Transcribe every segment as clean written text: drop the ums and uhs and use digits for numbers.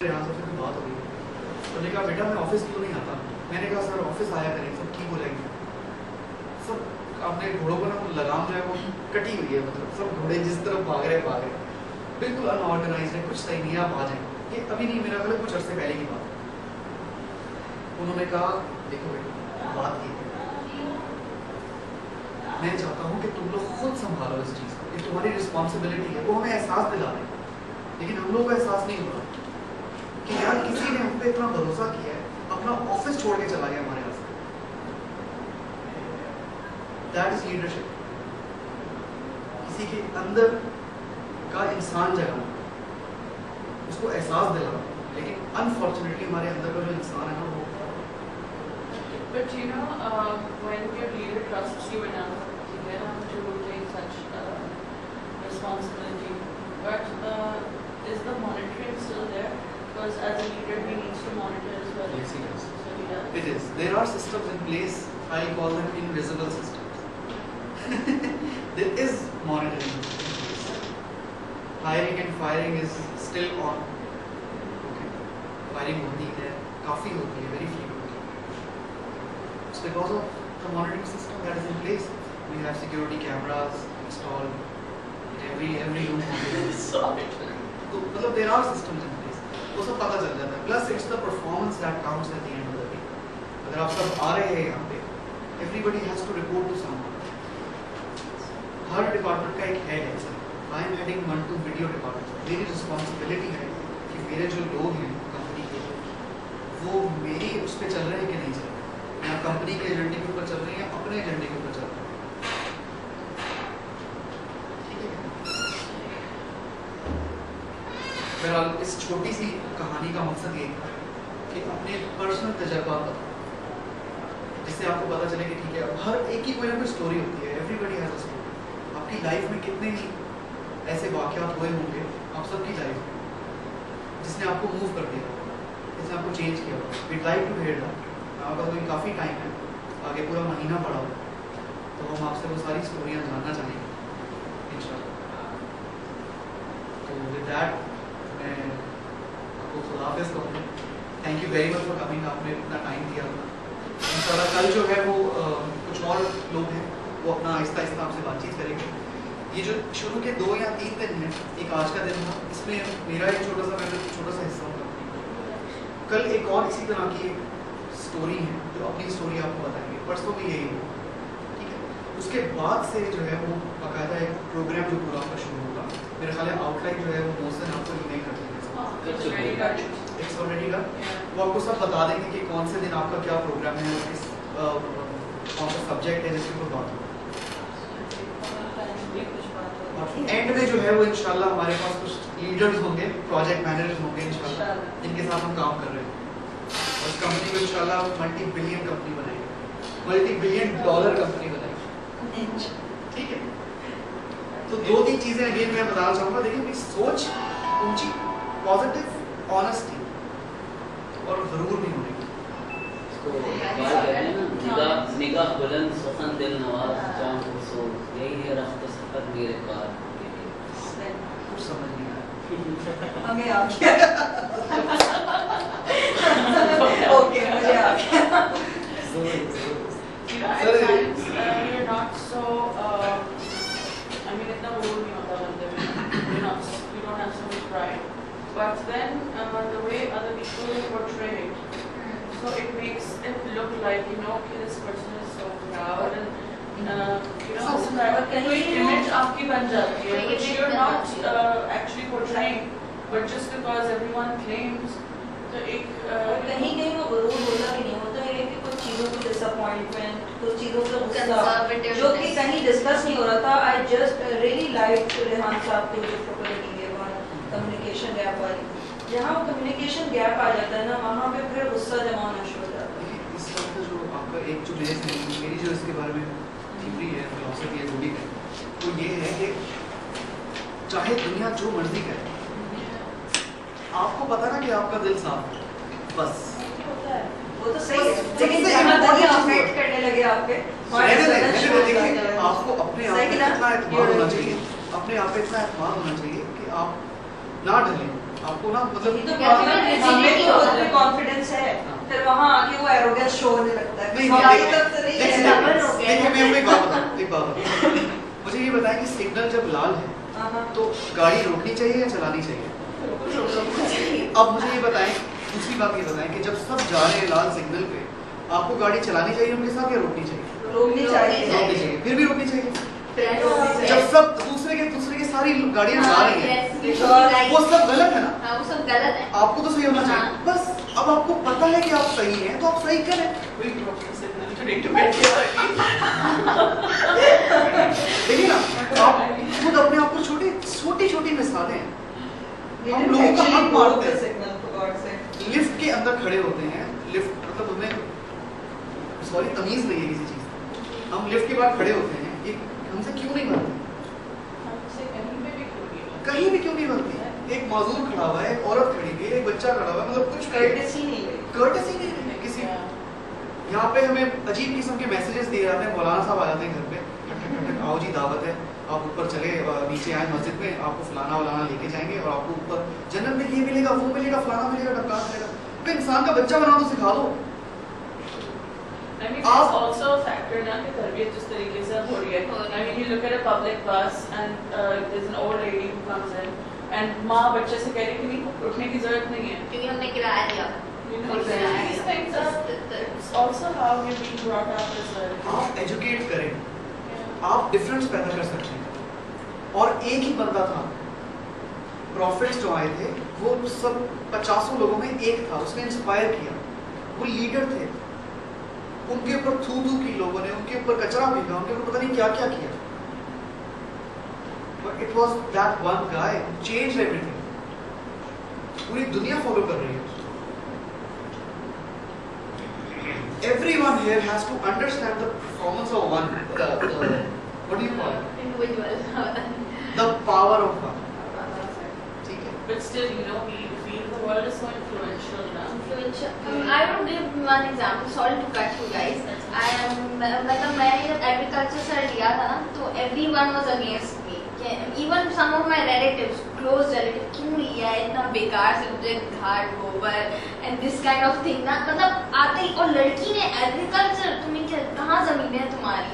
यहाँ से फिर बात हो गई। तो कहा बेटा मैं ऑफिस क्यों नहीं आता। मैंने कहा सर ऑफिस आया करें, सब ठीक हो जाएंगे। सब अपने घोड़ों को ना लगाम जो है वो कटी हुई है, मतलब सब घोड़े जिस तरफ भाग रहे बिल्कुल अनऑर्गेनाइज है, कुछ सही नहीं है, आप आ जाए। ये अभी नहीं, मेरा ख्याल कुछ अर्से पहले की बात। उन्होंने कहा देखो बेटा बात ये मैं चाहता हूँ कि तुम लोग खुद संभालो इस चीज़ को, ये तुम्हारी रिस्पॉन्सिबिलिटी है। वो हमें एहसास दिला रहे हैं, लेकिन हम लोगों को एहसास नहीं हो रहा कि यार किसी ने हम पे इतना भरोसा किया है, अपना ऑफिस छोड़ के चला गया हमारे यहाँ से। That is leadership. किसी के अंदर का इंसान जगाना, उसको एहसास दिलाना, लेकिन अनफॉर्चुनेटली हमारे अंदर का जो इंसान है ना वो But you know, when your leader trusts you enough, to take such responsibility, but is the monitoring still there? Because as a leader, he needs to monitor as well. Yes, he does. So he does. It is. There are systems in place. I call them invisible systems. There is monitoring in place. Hiring and firing is still on. Okay. Firing होती है, काफी होती है, very few. It's because of the monitoring system that is in place. We have security cameras installed in every room. Sorry. तो मतलब there are systems in place. वो सब पता चल जाता है। Plus it's the performance that counts at the end of the day. अगर आप सब आ रहे हैं यहाँ पे, everybody has to report to someone. Her department का एक हेड है। I am heading 1-2 video department. मेरी रिस्पॉन्सिबिलिटी है कि मेरे जो लोग हैं कंपनी के, वो मेरी उस पर चल रहे हैं कि नहीं चल रहे, या कंपनी के एजेंडे के ऊपर चल रहे हैं या अपने एजेंडे के ऊपर चल रहे हैं। ठीक है। बहरहाल इस छोटी सी कहानी का मकसद ये था कि अपने पर्सनल तजर्बात बताओ, जिससे आपको पता चले कि ठीक है हर एक की कोई ना कोई स्टोरी होती है। Everybody has a story. आपकी लाइफ में कितने ही ऐसे वाक़यात हुए होंगे आप सबकी लाइफ में, जिसने आपको मूव कर दिया, जिसने आपको चेंज किया। We try to hear that. आपका कोई काफ़ी टाइम है, आगे पूरा महीना पड़ा हो, तो हम आपसे वो सारी स्टोरियाँ जानना चाहेंगे इंशाल्लाह। तो विद दैट मैं आपको खुदा हाफ़िज़ कहूँगा। Thank you very much for coming. आपने इतना टाइम दिया इंशाल्लाह। कल जो है वो कुछ और लोग हैं, वो अपना आहिस्ता आहिस्ता आपसे बातचीत करेंगे। ये जो शुरू के 2 या 3 दिन हैं, एक आज का दिन था, इसमें मेरा एक छोटा सा हिस्सा होगा। कल एक और इसी तरह की स्टोरी है जो अपनी स्टोरी आपको बताएंगे। परसों भी यही हो, ठीक है। उसके बाद से जो है वो बाकायदा एक प्रोग्राम जो पूरा आपका शुरू होगा। मेरे ख्याल है आउटलाइन जो है वो मोहसिन आपको ईमेल कर देंगे। It's already done. वो आपको सब बता देंगे कि कौन से दिन आपका क्या प्रोग्राम है और किस कौन सा सब्जेक्ट है जिसके ऊपर बात होगी। और एंड में जो है वो इंशाल्लाह हमारे पास कुछ लीडर्स होंगे, प्रोजेक्ट मैनेजर्स होंगे इंशाल्लाह, जिनके साथ हम काम कर रहे हैं। और इस कंपनी को इंशाल्लाह मल्टी-बिलियन कंपनी बनाएंगे, $multi-billion कंपनी बनाएंगे। ठीक है। तो 2-3 चीजें अगेन मैं बताना चाहूँगा। देखिए मेरी सोच ऊंची, पॉजिटिव, ऑनेस्टी और ज़रूर नहीं होने की। निगाह बुलंद सुखन दिल नवाज जान खुशूर, यही है रास्ता सफर मेरे पार। कुछ समझ नहीं आया हमें आ गया। ओके मुझे आ गया। At times you're not so I mean इतना बोल नहीं होता बंदे में, you don't have so much pride, but then the way other people portray it, so it makes it look like okay, this person is so proud and कोई image आपकी बन जाती है which you're not actually portraying, but just because everyone claims, तो एक कहीं वो गुरूर होता भी नहीं होता है कि कुछ चीज़ों को डिसअपॉइंटमेंट, कुछ चीज़ों का गुस्सा जो कि कहीं डिस्कस नहीं हो रहा था। I just really like Rehan साहब की जो फोटो लगी है कम्युनिकेशन गैप वाली, जहाँ वो कम्युनिकेशन गैप आ जाता है ना, वहाँ पे फिर गुस्सा जमा होना शुरू हो जाता है। इस वक्त का जो आपका एक जो मेरी जो इसके बारे में थ्योरी है, फिलॉसफी है, जो भी है, वो ये है कि चाहे दुनिया जो मर्जी करे, आपको पता ना कि आपका दिल साफ है, बस वो तो सही है, लेकिन जहाँ तक ये अफेक्ट करने लगे आपके, आपको अपने आप पे इतना एतमाद होना चाहिए, अपने आप पे इतना एतमाद होना चाहिए कि आप ना डरें आपको ना मतलब ये तो हमें तो खुद में कॉन्फिडेंस है, फिर वहाँ आके वो एरोगेंस शो होने लगता है। नहीं, हमारी देखिए, तरफ से नहीं देखिए, है। देखिए, मैं एक बात बताऊं। मुझे ये बताएं कि सिग्नल जब लाल है तो गाड़ी रोकनी चाहिए या चलानी चाहिए? अब मुझे ये बताएं, दूसरी बात ये बताएं कि जब सब जा रहे हैं लाल सिग्नल पे, आपको गाड़ी चलानी चाहिए उनके साथ या रोकनी चाहिए? रोकनी चाहिए। रोकनी चाहिए। फिर भी रोकनी चाहिए जब सब दूसरे के सारी गाड़ियां जा रही हैं, वो सब गलत है ना? वो सब गलत है। आपको तो सही होना चाहिए। बस अब आपको पता है कि आप सही हैं तो आप सही करें। देखिए ना, आप खुद अपने आप को छोटी मिसालें हैं। हम लोगों का हक मारते हैं। लिफ्ट के अंदर खड़े होते हैं, लिफ्ट मतलब हमें सॉरी तमीज नहीं है किसी चीज की। हम लिफ्ट के बाद खड़े होते हैं, ये हमसे क्यों नहीं बनती? कहीं भी क्यों नहीं बनती? एक माजूर खड़ा हुआ है, एक औरत खड़ी हुई है, एक बच्चा खड़ा हुआ है, मतलब कुछ कर्टेसी नहीं है किसी। यहाँ पे हमें अजीब किस्म के मैसेजेस दिए जाते हैं, मौलाना साहब आ जाते हैं घर पे, आओ जी दावत है, आप ऊपर चले नीचे आए मस्जिद में, आपको फलाना वलाना लेके जाएंगे और आपको ऊपर जन्नत में ये मिलेगा, वो मिलेगा, फलाना मिलेगा, ढक्का मिलेगा। तो इंसान का बच्चा बनाना तो सिखा दो। I mean, it's also a factor ना कि तरबियत जिस तरीके से हो रही है. I mean, you look at a public bus and there's an old lady who comes in and माँ बच्चे से कह रही कि नहीं उठने की जरूरत नहीं है. क्योंकि हमने किराया दिया. You know, these things are it's also how we're being brought up as well. आप एजुकेट करें, आप डिफरेंस पैदा कर सकते हैं। और एक ही बंदा था, प्रॉफिट्स जो आए थे वो सब 50 लोगों में एक था, उसने इंस्पायर किया, वो लीडर थे। उनके ऊपर थू की लोगों ने, उनके ऊपर कचरा फेंका, उनके ऊपर पता नहीं क्या क्या किया। But it was that one guy who changed everything. पूरी दुनिया फॉलो कर रही है। Everyone here has to understand the performance of one. What do you call it? Individual. The power of one. ठीक है। But still, you know, we feel the world is so influential now. I will give one example. Sorry to cut you guys. मतलब मैंने जब agriculture से लिया था ना, तो everyone was against me. Even some of my relatives, close relatives, क्यों लिया है इतना बेकार सब्जेक्ट, घाट गोबर and this kind of thing ना, मतलब आते ही, और लड़की ने एग्रीकल्चर, तुम्हें क्या, कहाँ जमीन है तुम्हारी?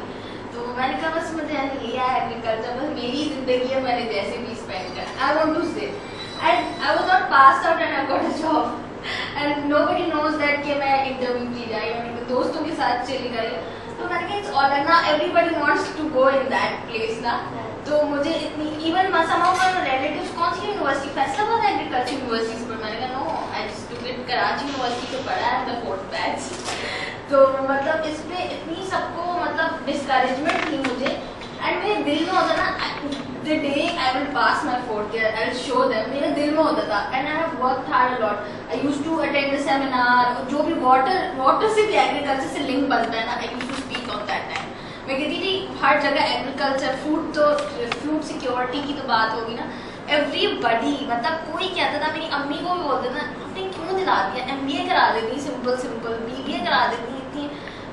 तो मैंने कहा बस मुझे लिया है एग्रीकल्चर, बस मेरी जिंदगी है, मैंने जैसे भी स्पेंड कर, I want to say, and I was not passed out and I got a job. And nobody knows that कि मैं इंटरव्यू दी जाए, या दोस्तों के साथ चली गई, तो मैंने कहा it's all ना, everybody wants to go in that place ना, तो मुझे इतनी even some of my relatives कौन सी यूनिवर्सिटी, फैसलाबाद एग्रीकल्चर यूनिवर्सिटी पर, मैंने कहा no, I just took it Karachi university से पढ़ा है, the 4th batch. तो मतलब इसमें इतनी सबको मतलब डिस्करेजमेंट थी मुझे, एंड मेरे दिल में होता ना, the day I will pass my 4th year, I will show them, मेरे दिल में होता था, and I have worked hard a lot. I used to attend the seminar, जो भी water से भी agriculture से link बनता है ना, I used to speak on that time. मैं कहती थी हर जगह agriculture, food security की तो बात होगी ना, everybody, मतलब कोई कहता था, मेरी अम्मी को भी बोलते था, आपने क्यों दिला दिया, MBA करा देती, सिंपल BBA करा देती इतनी।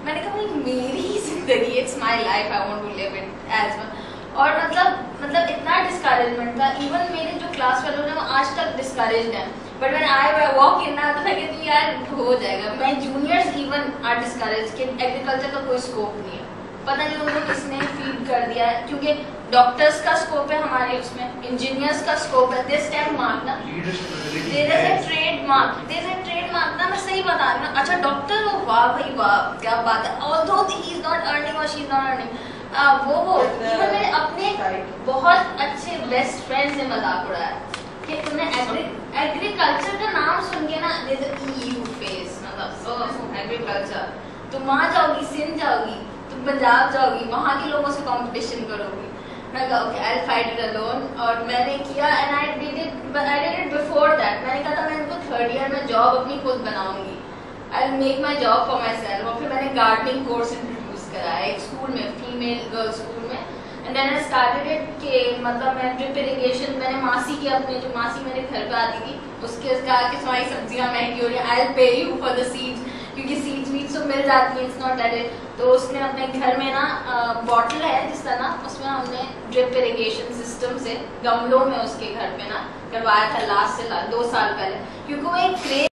मैंने कहा भाई मेरी जिंदगी, it's my life, I want to live it as one. और मतलब इतना डिस्करेजमेंट था, इवन मेरे जो क्लास फेलो हैं वो आज तक डिस्करेज्ड हैं, but when I walk in ना, तो मैं कहती हूँ यार हो जाएगा। मैं जूनियर्स इवन आर डिस्करेज कि एग्रीकल्चर का कोई स्कोप नहीं है, पता नहीं उनको किसने फीड कर दिया है, क्योंकि डॉक्टर्स का स्कोप है हमारे उसमें, इंजीनियर्स का स्कोप है, दिस टाइम मार्क ना, देयर इज अ ट्रेडमार्क ना, मैं सही बता रही हूँ। अच्छा डॉक्टर हो, वाह भाई वाह, क्या बात है, although he is not earning और शी इज नॉट अर्निंग, वो इवन मेरे अपने बहुत अच्छे बेस्ट फ्रेंड्स ने मजाक उड़ाया कि तुमने एग्रीकल्चर का नाम सुन के ना, EU फेस, मतलब एग्रीकल्चर, तुम वहाँ जाओगी, सिंध जाओगी, तुम पंजाब जाओगी, वहाँ के लोगों से कंपटीशन करोगी। मैं कहा okay I will fight it alone, और मैंने किया, and I did it before that. मैंने कहा था मैं इनको 3rd ईयर में जॉब अपनी खुद बनाऊंगी, I will make my job for myself. और फिर मैंने गार्डनिंग कोर्स कराया एक स्कूल में, फीमेल गर्ल्स स्कूल में, and then I started it के मतलब मैं ड्रिप इरिगेशन, मैंने मासी की, अपने जो मासी मेरे घर पे आती थी उसके कहा कि तुम्हारी सब्जियां महंगी हो रही है, I will pay you for the seeds, क्योंकि सीड्स वीड्स तो मिल जाती हैं, इट्स नॉट दैट इट। तो उसने अपने घर में ना बॉटल है जिस तरह, उसमें हमने ड्रिप इरिगेशन सिस्टम से गमलों में उसके घर पे ना करवाया था लास्ट से 2 साल पहले, क्योंकि वो एक क्रेज